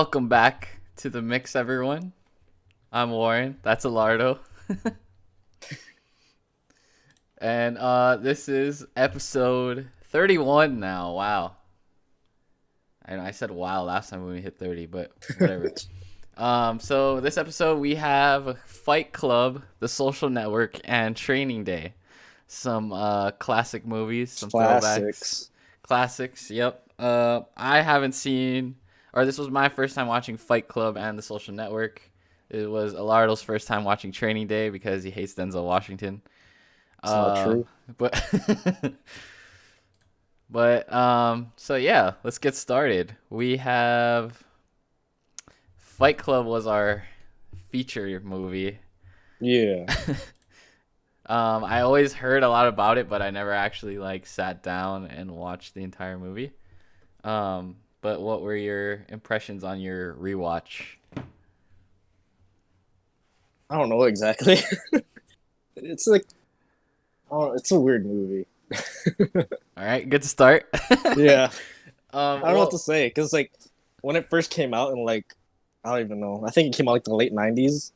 Welcome back to the mix, everyone. I'm Warren. That's Elardo. And this is episode 31 now. Wow. I said wow last time when we hit 30, but whatever. So this episode we have Fight Club, The Social Network, and Training Day. Some classic movies, some throwbacks. Classics, yep. I haven't seen, or this was my first time watching Fight Club and The Social Network. It was Elardo's first time watching Training Day because he hates Denzel Washington. It's not true. But so yeah, let's get started. We have Fight Club was our feature movie. Yeah. I always heard a lot about it, but I never actually sat down and watched the entire movie. But what were your impressions on your rewatch? I don't know exactly. It's like, oh, it's a weird movie. All right, good to start. Yeah. I don't know what to say because when it first came out and I don't even know. I think it came out the late '90s.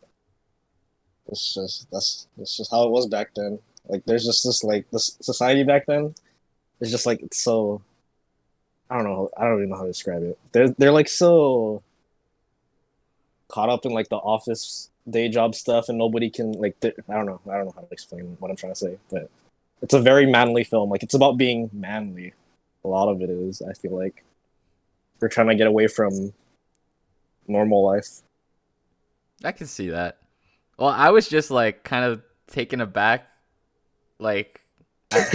That's just how it was back then. There's just this society back then. It's just it's so. I don't know. I don't even know how to describe it. They're so caught up in the office day job stuff, and nobody can I don't know. I don't know how to explain what I'm trying to say, but it's a very manly film. It's about being manly. A lot of it is. I feel like they're trying to get away from normal life. I can see that. Well, I was just kind of taken aback, at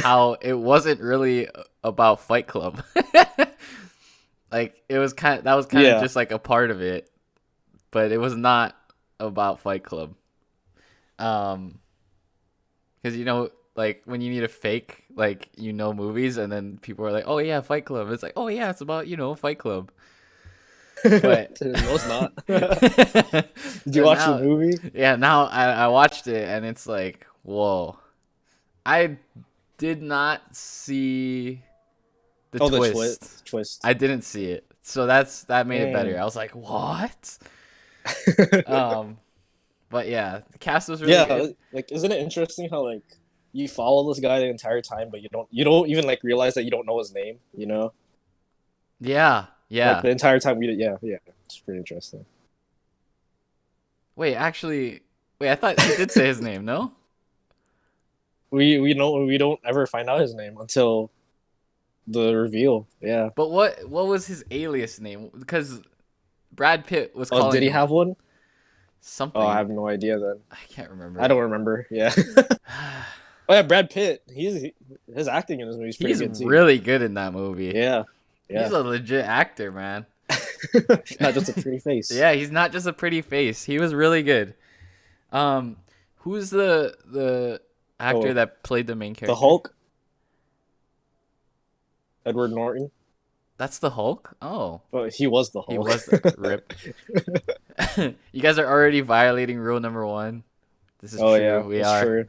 how it wasn't really about Fight Club. It was kind of just a part of it, but it was not about Fight Club. Because when you need a fake movies, and then people are like, oh yeah, Fight Club. It's oh yeah, it's about Fight Club. But no, it's not. Did you watch the movie? Yeah, now I watched it, and it's whoa. I did not see the twist. I didn't see it, so that made it better. I was like, what? But yeah, the cast was really good. Isn't it interesting how you follow this guy the entire time, but you don't even realize that you don't know his name, you know? Yeah. The entire time yeah, it's pretty interesting. Wait, I thought he did say his name. No, we don't ever find out his name until the reveal. Yeah, but what was his alias name? Because Brad Pitt was calling. Oh, did he have one? Something. Oh, I have no idea then. I can't remember. I don't remember. Yeah. Oh yeah, Brad Pitt. His acting in this movie is pretty good too. He's really good in that movie. Yeah. He's a legit actor, man. Not just a pretty face. Yeah, he's not just a pretty face. He was really good. Who's the actor that played the main character? The Hulk? Edward Norton? That's the Hulk? Oh. Well, he was the Hulk. He was the rip. You guys are already violating rule number 1. This is true. Yeah, we are. True.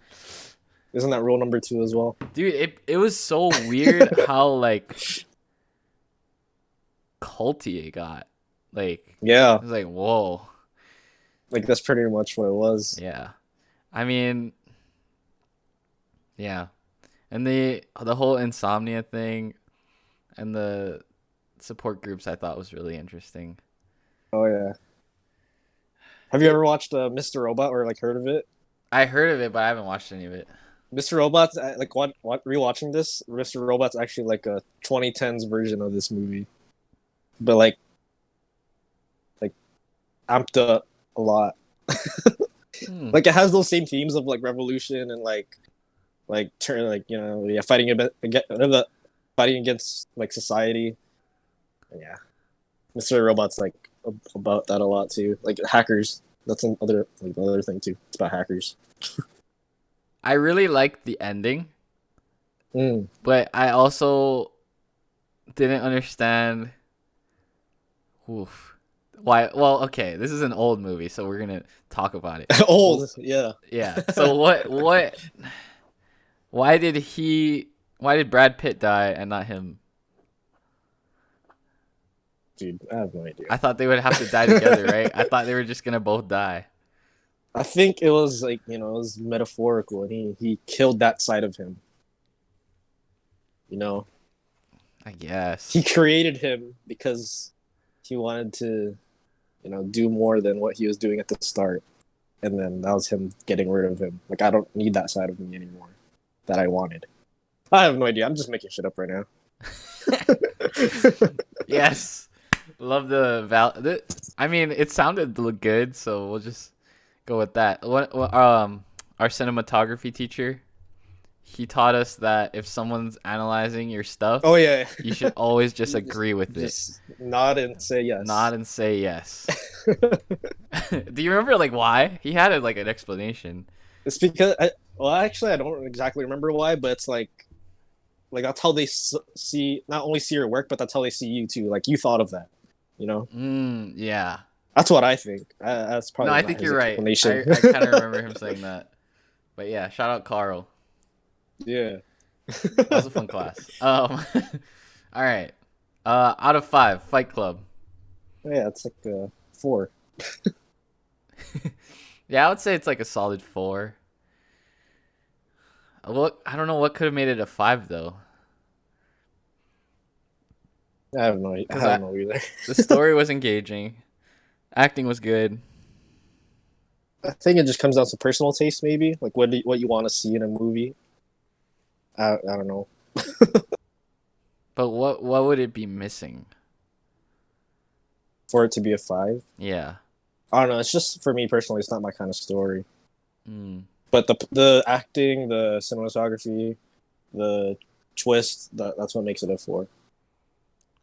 Isn't that rule number 2 as well? Dude, it was so weird how culty it got. Yeah. It was whoa. That's pretty much what it was. Yeah. I mean, yeah. And the whole insomnia thing and the support groups I thought was really interesting. Oh yeah. Have you ever watched Mr. Robot or heard of it? I heard of it, but I haven't watched any of it. Mr. Robot's rewatching this. Mr. Robot's actually a 2010s version of this movie, but amped up a lot. It has those same themes of revolution and fighting against society. Yeah, Mr. Robot's about that a lot too. Hackers. That's another other thing too. It's about hackers. I really liked the ending, but I also didn't understand. Why? Well, okay, this is an old movie, so we're gonna talk about it. Old, yeah. Yeah. So what? Why did Brad Pitt die and not him? Dude, I have no idea. I thought they would have to die together, right? I thought they were just gonna both die. I think it was like, it was metaphorical, and he killed that side of him. You know, I guess. he created him because he wanted to, do more than what he was doing at the start, and then that was him getting rid of him. Like, I don't need that side of me anymore that I wanted. I have no idea. I'm just making shit up right now. Yes. Love the I mean, it sounded good, so we'll just go with that. Our cinematography teacher, he taught us that if someone's analyzing your stuff, Oh yeah, you should always just agree with it. just nod and say yes. Nod and say yes. Do you remember why? He had an explanation. It's because actually I don't exactly remember why, but it's like that's how they see, not only see your work, but that's how they see you too. Like, you thought of that, Yeah. That's what I think. That's probably No, I not think his you're right. explanation. I kind of remember him saying that. But yeah, shout out Carl. Yeah. That was a fun class. All right. Out of 5, Fight Club. Yeah, it's like 4. Yeah, I would say it's like a solid 4. I don't know what could have made it a 5 though. I have no idea. I don't know either. The story was engaging. Acting was good. I think it just comes down to personal taste, maybe. Like, what you want to see in a movie. I don't know. But what would it be missing? For it to be a 5? Yeah. I don't know. It's just, for me personally, it's not my kind of story. Mm. But the acting, the cinematography, the twist, that's what makes it a 4.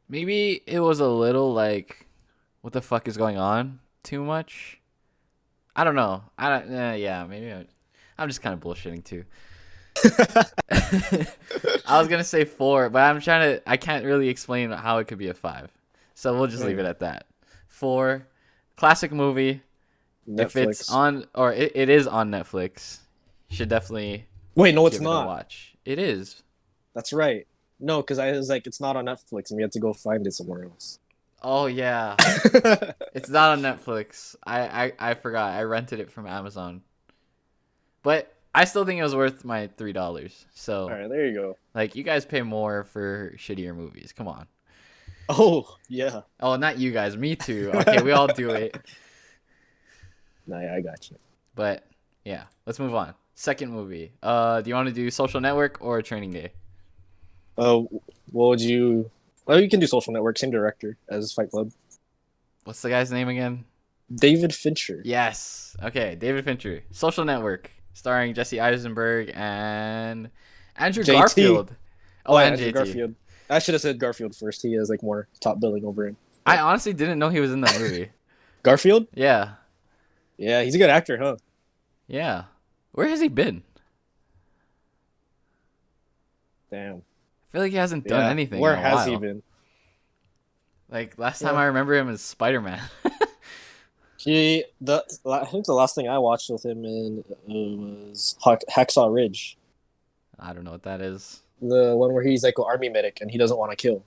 Maybe it was a little what the fuck is going on? Too much? I don't know. Yeah, maybe I'm just kind of bullshitting too. I was gonna say 4, but I can't really explain how it could be a 5. So we'll just leave it at that. 4, classic movie. Netflix. If it's on, or it is on Netflix, you should definitely Wait, no, it's give it a not. watch. It is. That's right. No, because I was like, it's not on Netflix, and we had to go find it somewhere else. Oh yeah, it's not on Netflix. I forgot. I rented it from Amazon, but I still think it was worth my $3. So All right, there you go. you guys pay more for shittier movies. Come on. Oh yeah. Oh, not you guys. Me too. Okay, we all do it. Nah, yeah, I got you. But yeah, let's move on. Second movie. Do you want to do Social Network or Training Day? What would you? Well, you can do Social Network. Same director as Fight Club. What's the guy's name again? David Fincher. Yes. Okay, David Fincher. Social Network, starring Jesse Eisenberg and Andrew JT. Garfield. Oh, and Andrew JT. Garfield. I should have said Garfield first. He has more top billing over him. I honestly didn't know he was in that movie. Garfield? Yeah. Yeah, he's a good actor, huh? Yeah. Where has he been? Damn. I feel like he hasn't done anything. Where in a has while. he been? Last time I remember him is Spider-Man. I think the last thing I watched with him in was Hacksaw Ridge. I don't know what that is. The one where he's like an army medic and he doesn't want to kill.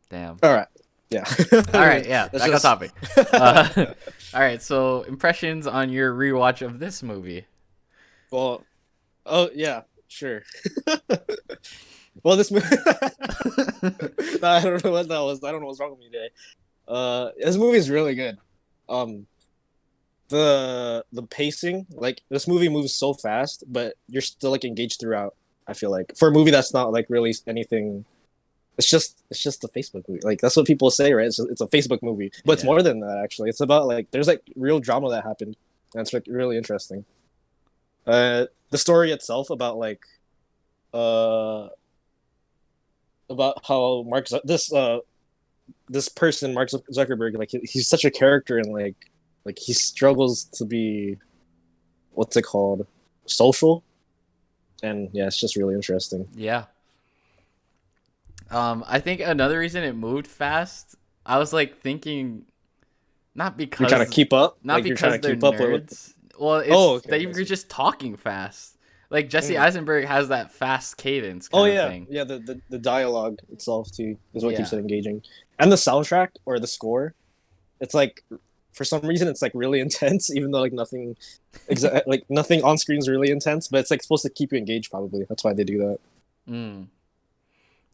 Damn. All right. Yeah. All right. Yeah. Back on topic. All right. So, impressions on your rewatch of this movie? Well, oh yeah, sure. Well, this movie. I don't know what that was. I don't know what's wrong with me today. This movie is really good. The pacing, this movie moves so fast, but you're still engaged throughout. I feel like for a movie that's not really anything. It's just a Facebook movie. That's what people say, right? It's a Facebook movie, but it's more than that. Actually, it's about there's real drama that happened, and it's really interesting. The story itself about how this person Mark Zuckerberg, he's such a character, and he struggles to be, what's it called, social, and yeah, it's just really interesting. Yeah. I think another reason it moved fast, I was thinking, not because you're trying to keep up, not because they're nerds. Well, it's that you're just talking fast. Like Jesse Mm. Eisenberg has that fast cadence Oh kind of yeah, thing. yeah. The dialogue itself too is what keeps Yeah. it engaging, and the soundtrack or the score. It's like for some reason it's like really intense, even though like nothing, like nothing on screen is really intense, but it's like supposed to keep you engaged. Probably that's why they do that. Mm.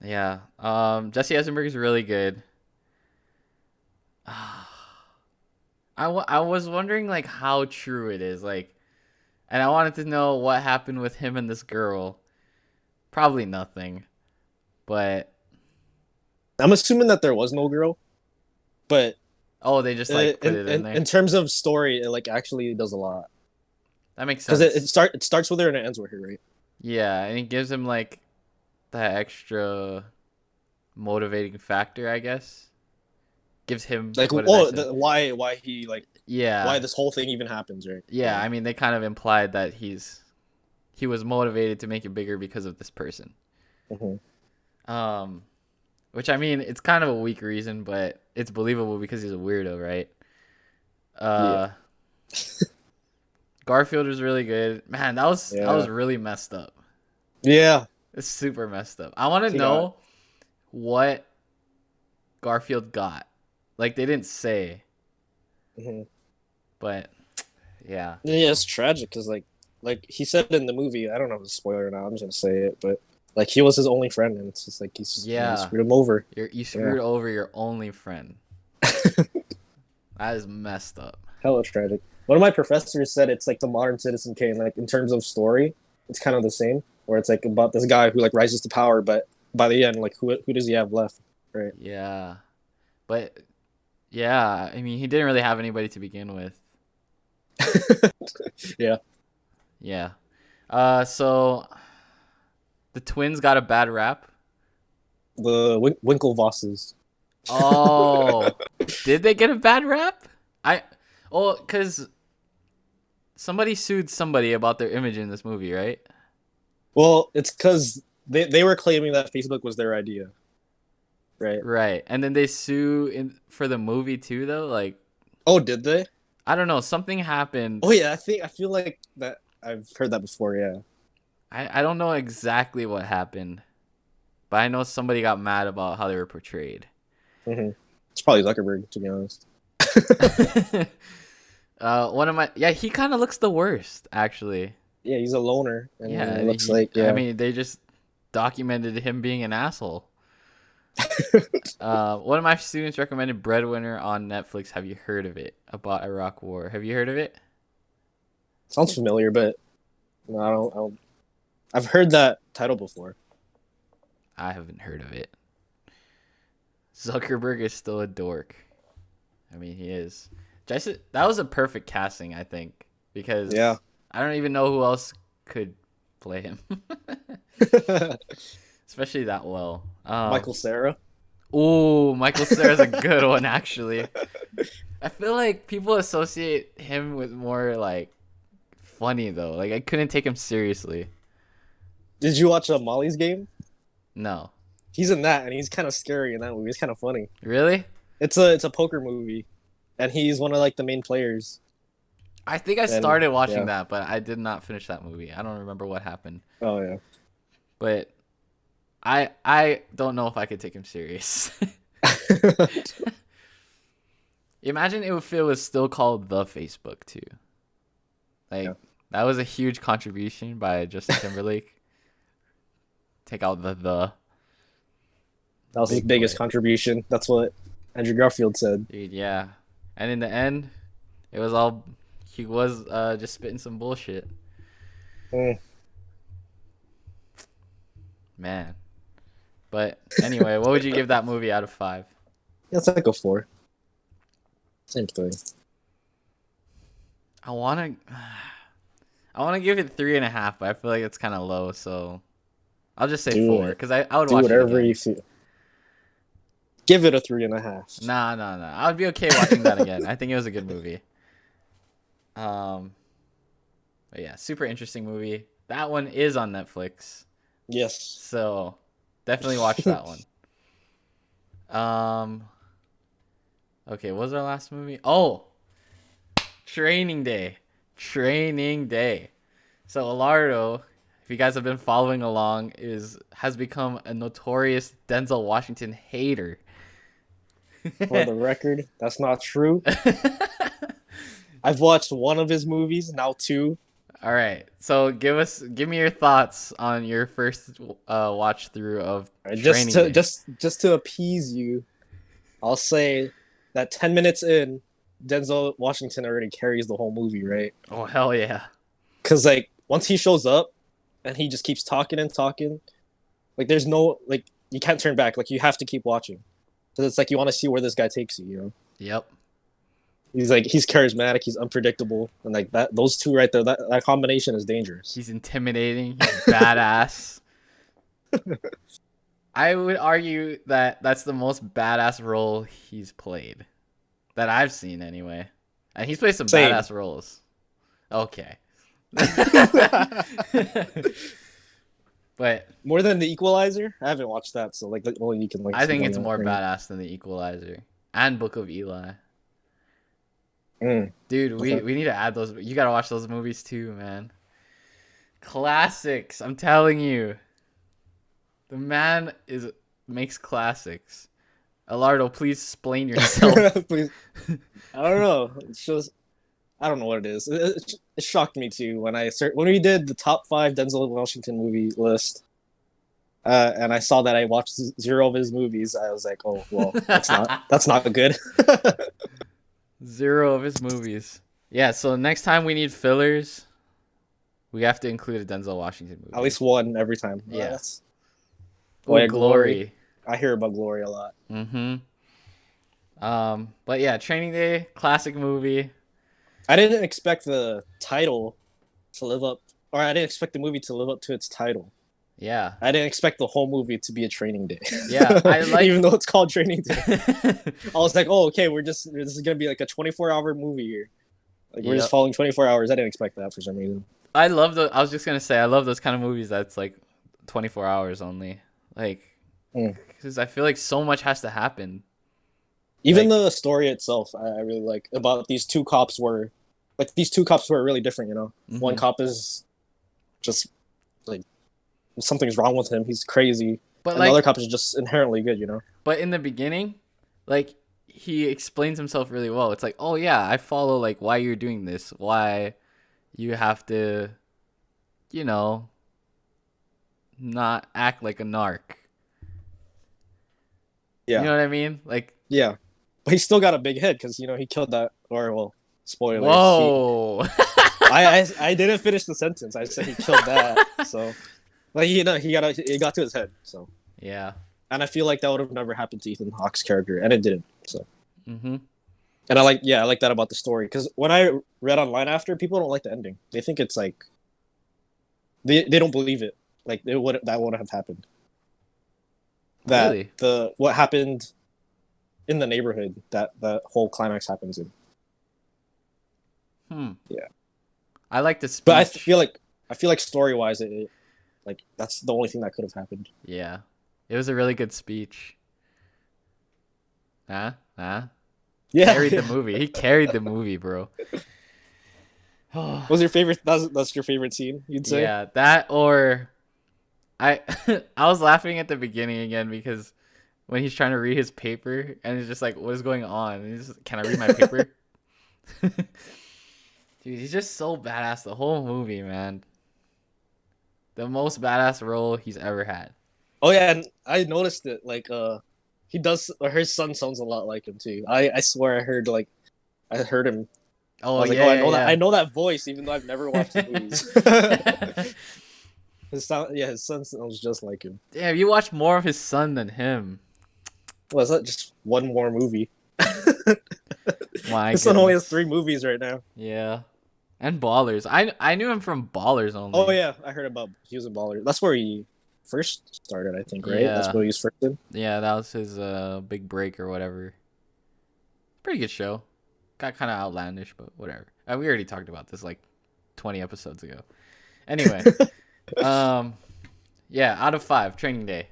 Yeah. Jesse Eisenberg is really good. I was wondering like how true it is, like, and I wanted to know what happened with him and this girl. Probably nothing, but I'm assuming that there was no girl, but oh, they just like put in, it in in there. in terms of story, it like actually does a lot That makes because sense. it starts with her and it ends with her, right? Yeah, and it gives him like that extra motivating factor, I guess. Gives him, Like what did I oh, say? why he like Yeah, why this whole thing even happens, right? yeah. Yeah. I mean, they kind of implied that he was motivated to make it bigger because of this person. Mm-hmm. Um, which I mean, it's kind of a weak reason, but it's believable because he's a weirdo, right? Yeah. Uh, Garfield was really good. Man, that was Yeah. really messed up. Yeah. It's super messed up. I want to He got. know what Garfield got. Like they didn't say, Mm-hmm. but yeah. Yeah, it's tragic because like he said in the movie, I don't know if it's a spoiler or not. I'm just gonna say it, but like he was his only friend, and it's just like he Yeah. screwed him over. You Yeah, screwed over your only friend. That is messed up. hella tragic. One of my professors said it's like the modern Citizen Kane. Like in terms of story, it's kind of the same. Where it's like about this guy who like rises to power, but by the end, like who does he have left? Right. Yeah. But yeah, I mean, he didn't really have anybody to begin with. Yeah. Yeah. So the twins got a bad rap. The Winklevosses. Oh, did they get a bad rap? Cause somebody sued somebody about their image in this movie, right? Well, it's because they were claiming that Facebook was their idea, right? Right. And then they sue for the movie too, though. Like, Oh, did they? I don't know, something happened. Oh yeah, I feel like that I've heard that before. Yeah. I don't know exactly what happened, but I know somebody got mad about how they were portrayed. Mm-hmm. It's probably Zuckerberg, to be honest. One of my yeah, he kind of looks the worst actually. Yeah, he's a loner, and Yeah, it looks he. like I yeah. mean, they just documented him being an asshole. One of my students recommended Breadwinner on Netflix. Have you heard of it? About Iraq War. Have you heard of it? Sounds familiar, but no, I don't. I've heard that title before. I haven't heard of it. Zuckerberg is still a dork. I mean, he is. That was a perfect casting, I think, because Yeah. I don't even know who else could play him, especially that well. Michael Cera. Ooh, Michael Cera's a good one, actually. I feel like people associate him with more like funny though. Like I couldn't take him seriously. Did you watch Molly's Game? No, He's in that, and he's kind of scary in that movie. It's kind of funny. really? It's a poker movie, and he's one of like the main players. I think I And started watching yeah. that, but I did not finish that movie. I don't remember what happened, Oh yeah. but I don't know if I could take him serious. Imagine if it was still called The Facebook too. Like Yeah. that was a huge contribution by Justin Timberlake. Take out the. That was his Big biggest boy. contribution. That's what Andrew Garfield said. Dude, yeah. And in the end, it was all he was just spitting some bullshit. Mm. Man. But anyway, what would you give that movie out of 5? That's like a 4. Same thing. I wanna give it 3.5, but I feel like it's kinda low, so I'll just say Do 4, it. because I would Do watch it whatever again. you feel. Give it a 3.5. Nah. I would be okay watching that again. I think it was a good movie. But yeah, super interesting movie. That one is on Netflix. Yes. So definitely watch that one. Okay, what was our last movie? Oh, Training Day. So Elardo if you guys have been following along, has become a notorious Denzel Washington hater. For the record, that's not true. I've watched one of his movies, now two. All right, so give me your thoughts on your first watch through of Training Day. Just to appease you, I'll say that 10 minutes in, Denzel Washington already carries the whole movie, right? Oh hell yeah! Because like once he shows up and he just keeps talking and talking, like there's no like you can't turn back. Like you have to keep watching because it's like you want to see where this guy takes you. You know? Yep. He's charismatic, he's unpredictable, and like that those two right there, that combination is dangerous. He's intimidating. He's badass. I would argue that that's the most badass role he's played that I've seen anyway. And he's played some badass roles. Okay. But more than The Equalizer? I haven't watched that, so like only you can like I think it's more badass than The Equalizer and Book of Eli. Dude, we need to add those. You gotta watch those movies too, man. Classics, I'm telling you. The man makes classics. Elardo, please explain yourself. Please. I don't know. It's just I don't know what it is. It shocked me too when we did the top 5 Denzel Washington movie list. And I saw that I watched 0 of his movies. I was like, oh well, that's not good. 0 of his movies. Yeah, so next time we need fillers, we have to include a Denzel Washington movie. At least one every time. Yeah. Glory. I hear about Glory a lot. Mm-hmm. But yeah, Training Day, classic movie. I didn't expect the title to live up, or I didn't expect the movie to live up to its title. Yeah. I didn't expect the whole movie to be a training day. Yeah, even though it's called Training Day. I was like, oh, okay, this is gonna be like a 24-hour movie here. Like we're just following 24 hours. I didn't expect that for some reason. I was just gonna say I love those kind of movies that's like 24 hours only. Like, because I feel like so much has to happen. Even the story itself, I really like about these two cops were really different. You know, one cop is just like something's wrong with him. He's crazy. But and the other cop is just inherently good. You know. But in the beginning, like he explains himself really well. It's like, oh yeah, I follow like why you're doing this, why you have to, you know, not act like a narc. Yeah. You know what I mean? Like, yeah. But he still got a big head because, you know, he killed that, or, well, spoilers. Whoa. I didn't finish the sentence. I said he killed that. So, like, you know, it got to his head. So, yeah. And I feel like that would have never happened to Ethan Hawke's character, and it didn't. So, and I like that about the story because when I read online after, people don't like the ending. They think it's like they don't believe it. Like that wouldn't have happened. That really? What happened in the neighborhood that the whole climax happens in. Yeah. I like the speech. But I feel like story-wise it like that's the only thing that could have happened. Yeah. It was a really good speech. Yeah. Carried the movie. He carried the movie, bro. Was your favorite that's your favorite scene, you'd say? Yeah, that or I was laughing at the beginning again because when he's trying to read his paper and he's just like, what is going on? And he's just, can I read my paper? Dude, he's just so badass the whole movie, man. The most badass role he's ever had. Oh yeah, and I noticed it. Like, he does. Or his son sounds a lot like him too. I swear I heard him. Oh I yeah, like, I know that voice, even though I've never watched the movies. His son sounds just like him. Damn, you watch more of his son than him. Well, is that just one more movie? His son only has 3 movies right now. Yeah, and Ballers. I knew him from Ballers only. Oh yeah, I heard about he was in Ballers. That's where he first started, I think, right? Yeah. That's where he was first in. Yeah, that was his big break or whatever. Pretty good show. Got kind of outlandish, but whatever. We already talked about this like 20 episodes ago. Anyway, yeah, out of 5, Training Day.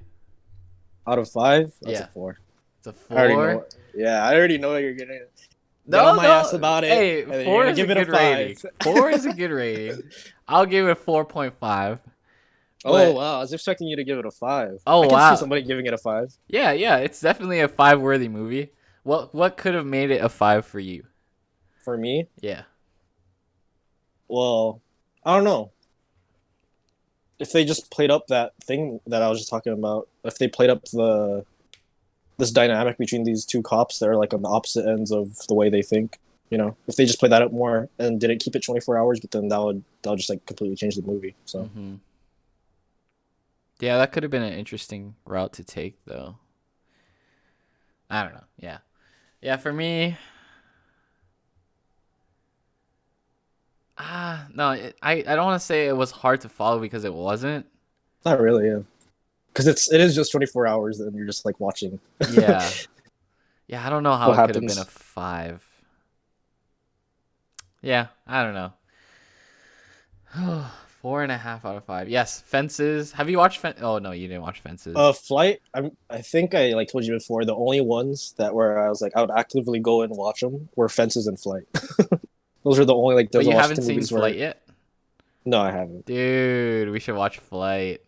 Out of 5? That's a 4. It's a 4. I already know you're getting it. No, my ass about it. Hey, 4 is a good rating. 4 is a good rating. I'll give it a 4.5. Oh But wow, I was expecting you to give it a 5. I oh can see wow, somebody giving it a 5. yeah, yeah, it's definitely a 5 worthy movie. What could have made it a 5 for you? For me, Yeah. well, I don't know. If they just played up that thing that I was just talking about, if they played up this dynamic between these two cops that are like on the opposite ends of the way they think, if they just played that up more and didn't keep it 24 hours, but then that would just like completely change the movie. So Hmm. Yeah, that could have been an interesting route to take, though. I don't know. Yeah, yeah. For me, no, I don't want to say it was hard to follow because it wasn't. not really, yeah, because it is just 24 hours, and you're just like watching Yeah, yeah. I don't know how what it could have been a happens. 5. Yeah, I don't know. 4.5 out of 5. Yes, Fences. Have you watched Oh no, you didn't watch Fences. Flight. I think I like told you before. The only ones that where I was like I would actively go and watch them were Fences and Flight. Those are the only like But Denzel you haven't Washington seen movies where Flight yet, no, I haven't. dude. We should watch Flight.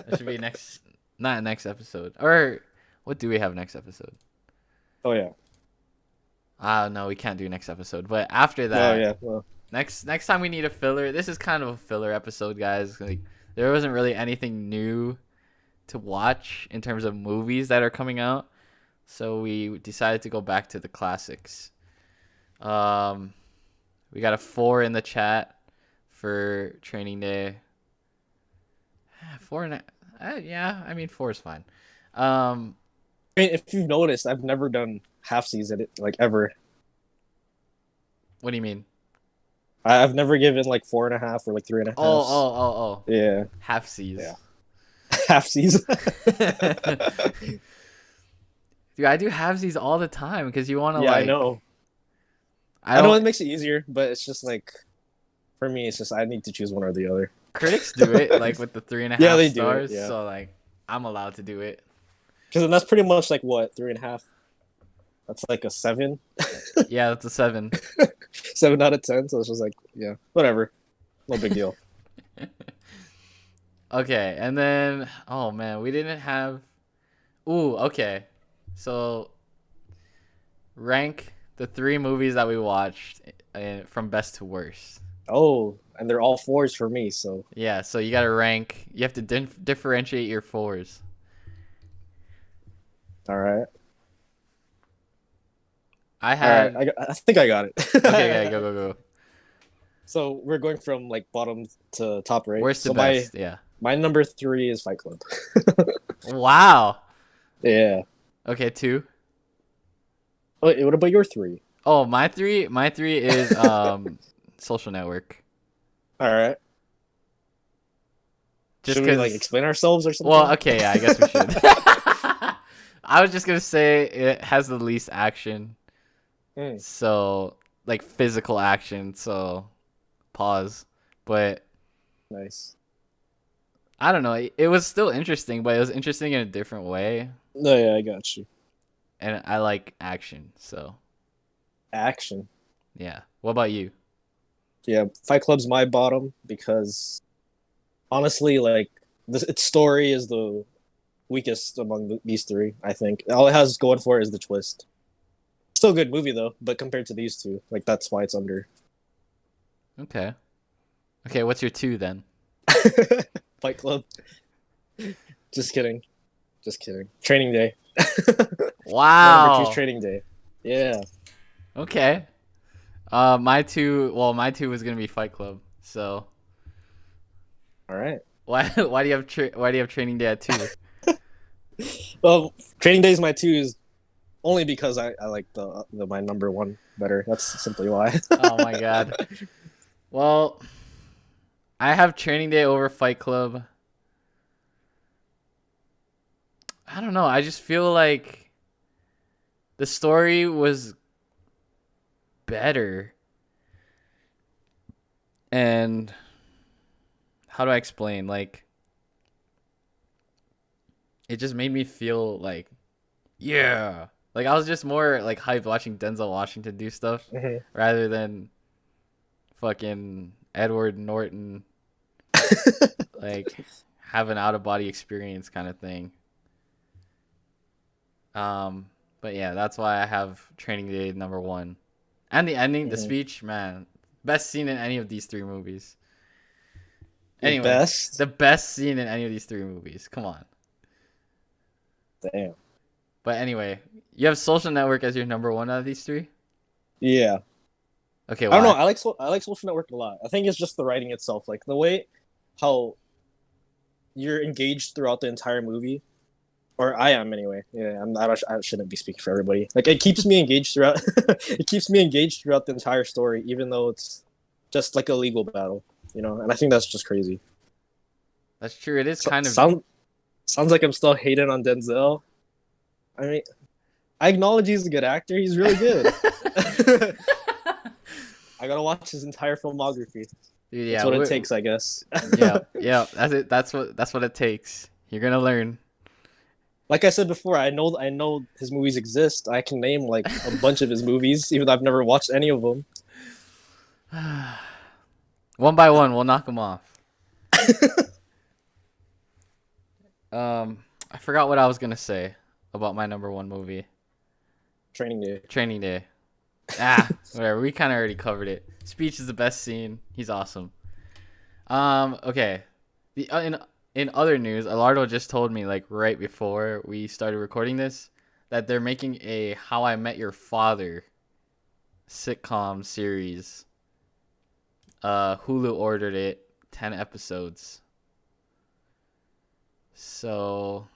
That should be next, not next episode. Or what do we have next episode? Oh yeah. No, we can't do next episode. But after Oh that, yeah. Well, next time we need a filler. This is kind of a filler episode, guys. Like there wasn't really anything new to watch in terms of movies that are coming out, so we decided to go back to the classics. Um, we got a 4 in the chat for Training Day. 4 and yeah, I mean 4 is fine. Um, I mean, if you've noticed, I've never done half season like ever. what do you mean? I've never given like 4.5 or like three and a Oh, half. oh, oh, oh. Yeah, Half C's. yeah, half season. Dude, I do halvesies all the time because you want to Yeah, I like. know. I I know it don't. makes it easier, but it's just like for me, it's just I need to choose one or the other. Critics do it like with the three and a Yeah, half they do it. stars, Yeah, so like I'm allowed to do it. because then that's pretty much like what 3.5. That's like a 7, Yeah, that's a 7. 7 out of 10. So it's just like yeah, whatever, no big deal. Okay, and then oh man, we didn't have. Ooh, okay. So rank the 3 movies that we watched from best to worst. Oh, and they're all 4s for me. So Yeah, so you gotta rank. You have to differentiate your 4s. all right, I all right. had. I think I got Okay, okay, it. go, go, go. So we're going from like bottom to top, right? Worst to So my best. Yeah. my number 3 is Fight Club. Wow. Yeah. Okay, 2. Wait, what about your 3? Oh, my 3. My 3 is Social Network. All right. Just Should we like because. explain ourselves or Well, something? okay, yeah, I guess we should. I was just gonna say it has the least action, Hmm, so like physical action. So pause. But nice. I don't know. It was still interesting, but it was interesting in a different way, No, yeah, I got you. and I like action. So Action. yeah. What about you? Yeah, Fight Club's my bottom because honestly, like its story is the weakest among these 3. I think all it has going for it is the twist. Still a good movie though, but compared to these 2, like that's why it's under. Okay. Okay. What's your 2 then? Fight Club. Just kidding. Just kidding. Training Day. My number 2 is Wow. Training Day. Yeah. Okay. My 2. Well, my 2 was gonna be Fight Club. So All right. why do you have why do you have Training Day at 2? Well, Training Day is my 2 is only because I like the my number 1 better. That's simply why. Oh my god. Well, I have Training Day over Fight Club. I don't know. I just feel like the story was better. And how do I explain? Like, it just made me feel like, yeah. Like, I was just more like hyped watching Denzel Washington do stuff Mhm. rather than fucking Edward Norton like have an out of body experience kind of thing. But yeah, that's why I have Training Day number 1. And the ending, the speech, man, best scene in any of these 3 movies. Anyway, the best scene in any of these 3 movies. Come on. Damn. But anyway, you have Social Network as your number 1 out of these 3? Yeah. Okay, I don't know. I like Social Network a lot. I think it's just the writing itself, like the way how you're engaged throughout the entire movie, or I am anyway. Yeah, I shouldn't be speaking for everybody. Like it keeps me engaged throughout. It keeps me engaged throughout the entire story, even though it's just like a legal battle, you know. And I think that's just crazy. That's true. It is kind of sounds like I'm still hating on Denzel. I mean, I acknowledge he's a good actor. He's really good. I gotta watch his entire filmography. Dude, that's what it takes, I guess. yeah. That's it. That's what it takes. You're gonna learn. Like I said before, I know his movies exist. I can name like a bunch of his movies, even though I've never watched any of them. One by one, we'll knock them off. I forgot what I was gonna say about my number 1 movie. Training Day. Whatever. We kind of already covered it. Speech is the best scene. He's awesome. Okay. In other news, Elardo just told me like right before we started recording this that they're making a How I Met Your Father sitcom series. Hulu ordered it, 10 episodes. So,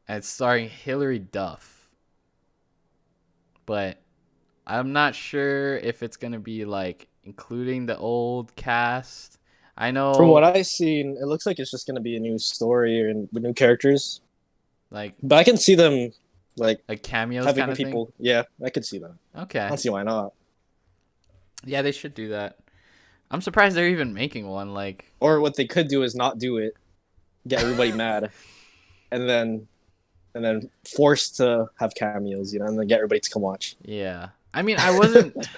and it's starring Hilary Duff. But I'm not sure if it's going to be like including the old cast. I know from what I've seen, it looks like it's just going to be a new story and with new characters. Like, but I can see them like cameos having kind of people. Thing? Yeah, I could see that. Okay. I don't see why not. Yeah, they should do that. I'm surprised they're even making one. Like, or what they could do is not do it, get everybody mad, and then forced to have cameos, you know, and then get everybody to come watch. Yeah, I mean, I wasn't.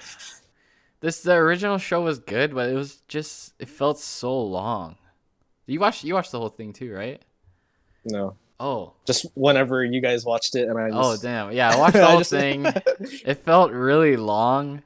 The original show was good, but it felt so long. You watched the whole thing too, right? No. Oh. Just whenever you guys watched it, and I just... Oh damn! Yeah, I watched the whole thing. It felt really long,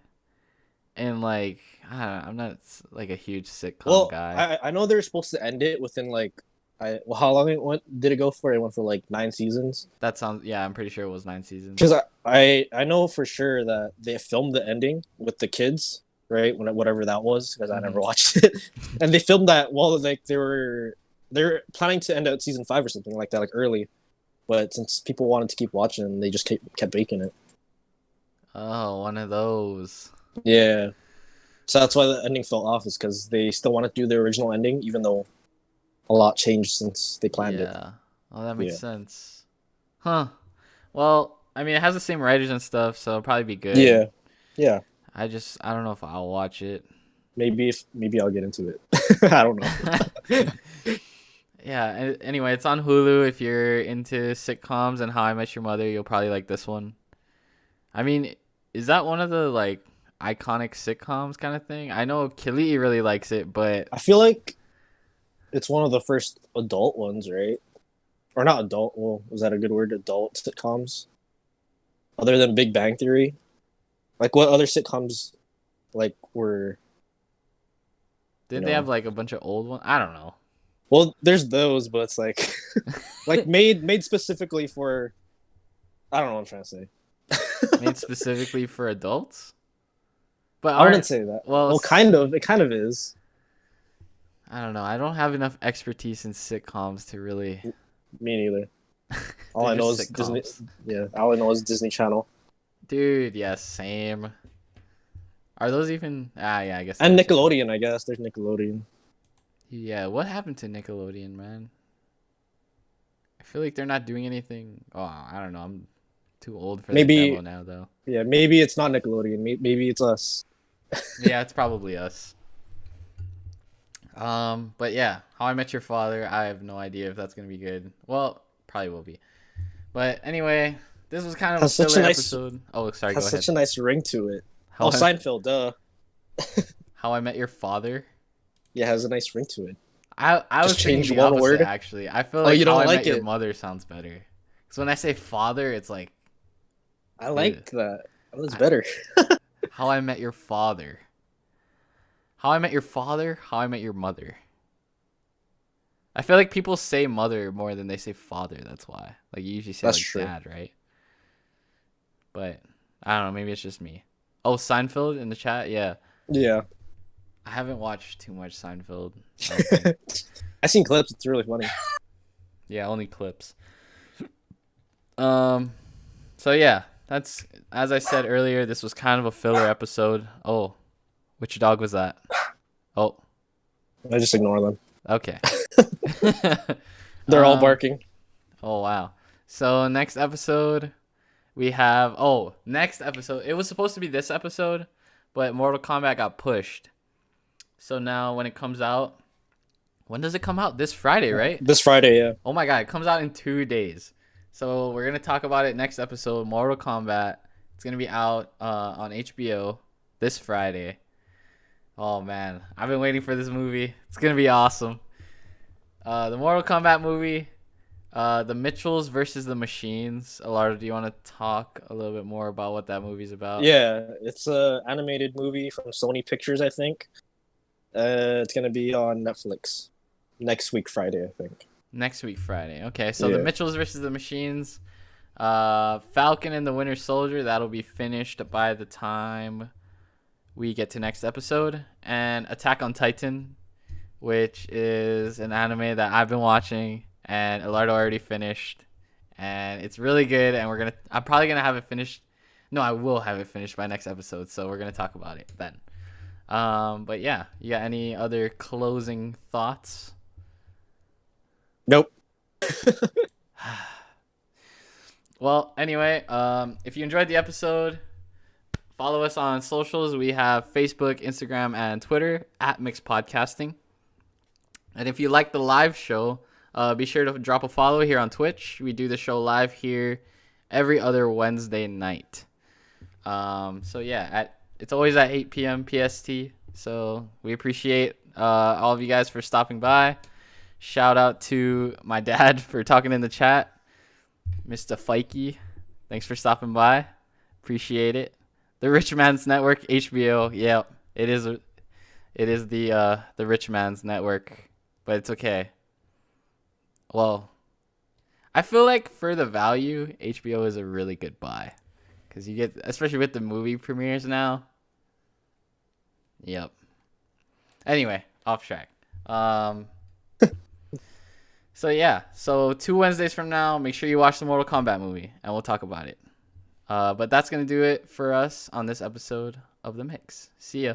and like I don't know, I'm not like a huge sitcom guy. I know they're supposed to end it within like how long did it go for? It went for like 9 seasons. That sounds I'm pretty sure it was 9 seasons. Because I know for sure that they filmed the ending with the kids, right? Whatever that was, because I never watched it, and they filmed that while like they're planning to end out season 5 or something like that, like early, but since people wanted to keep watching, they just kept making it. Oh, one of those. Yeah. So that's why the ending fell off, is because they still want to do the original ending, even though a lot changed since they planned it. Yeah. Oh, that makes sense. Huh. Well, I mean, it has the same writers and stuff, so it'll probably be good. Yeah. Yeah. I don't know if I'll watch it. Maybe I'll get into it. I don't know. Yeah. Anyway, it's on Hulu. If you're into sitcoms and How I Met Your Mother, you'll probably like this one. I mean, is that one of the like iconic sitcoms kind of thing? I know Kili really likes it, but I feel like it's one of the first adult ones, right? Or not adult. Well, is that a good word? Adult sitcoms, other than Big Bang Theory. Like, what other sitcoms like were? Didn't they have like a bunch of old ones? I don't know. Well, there's those, but it's like like made specifically for. I don't know what I'm trying to say. Made specifically for adults? But I wouldn't say that. Well, kind of. It kind of is. I don't know. I don't have enough expertise in sitcoms to really. Me neither. All I know is Disney. Yeah, all I know is Disney Channel. Dude, yeah, same. Are those even? Yeah, I guess. And Nickelodeon, I guess. There's Nickelodeon. Yeah, what happened to Nickelodeon, man? I feel like they're not doing anything. Oh, I don't know. I'm too old for that demo now, though. Yeah, maybe it's not Nickelodeon. Maybe it's us. Yeah, it's probably us. But yeah, How I Met Your Father. I have no idea if that's gonna be good. Well, probably will be. But anyway, this was kind of a silly episode. Oh, sorry. Go ahead. Has such a nice ring to it. Seinfeld, duh. How I Met Your Father. Yeah, it has a nice ring to it. I was Just thinking change the one opposite word. actually. I feel Oh, like you How don't I Met like Your it? Mother sounds better. Because when I say father, it's like I ew. like that. That was I, better. How I Met Your Father. How I Met Your Father. How I Met Your Mother. I feel like people say mother more than they say father. That's why. Like you usually say That's like true. dad, right? But I don't know. Maybe it's just me. Oh, Seinfeld in the chat. Yeah, Yeah. I haven't watched too much Seinfeld. I don't think. I seen clips. It's really funny. Yeah, only clips. Um. So yeah, that's as I said earlier. This was kind of a filler episode. Oh, which dog was that? Oh, I just ignore them. okay. They're all um. barking. Oh wow. So next episode we have. Next episode. It was supposed to be this episode, but Mortal Kombat got pushed. So now when it comes out, when does it come out? This Friday, right? This Friday, yeah. Oh my god, it comes out in 2 days. So we're gonna talk about it next episode. Mortal Kombat. It's gonna be out on HBO this Friday. Oh man, I've been waiting for this movie. It's gonna be awesome. The Mortal Kombat movie. The Mitchells versus the Machines. Elardo, do you want to talk a little bit more about what that movie's about? Yeah, it's a animated movie from Sony Pictures, I think. It's gonna be on Netflix next week, Friday, I think. Next week, Friday. Okay, so the Yeah. Mitchells versus the Machines. Falcon and the Winter Soldier. That'll be finished by the time we get to next episode. And Attack on Titan, which is an anime that I've been watching and Elardo already finished. And it's really good. And I'm probably going to have it finished. No, I will have it finished by next episode. So we're going to talk about it then. But yeah, you got any other closing thoughts? Nope. Well, anyway, if you enjoyed the episode, follow us on socials. We have Facebook, Instagram, and Twitter at Mixed Podcasting. And if you like the live show, be sure to drop a follow here on Twitch. We do the show live here every other Wednesday night. So yeah, it's always at 8 p.m. PST. So we appreciate all of you guys for stopping by. Shout out to my dad for talking in the chat, Mr. Fikey. Thanks for stopping by. Appreciate it. The Rich Man's Network, HBO. Yeah, it is the Rich Man's Network, but it's okay. Well, I feel like for the value, HBO is a really good buy because you get, especially with the movie premieres now. Yep. Anyway, off track. So yeah, so 2 Wednesdays from now, make sure you watch the Mortal Kombat movie, and we'll talk about it. But that's gonna do it for us on this episode of The Mix. See ya.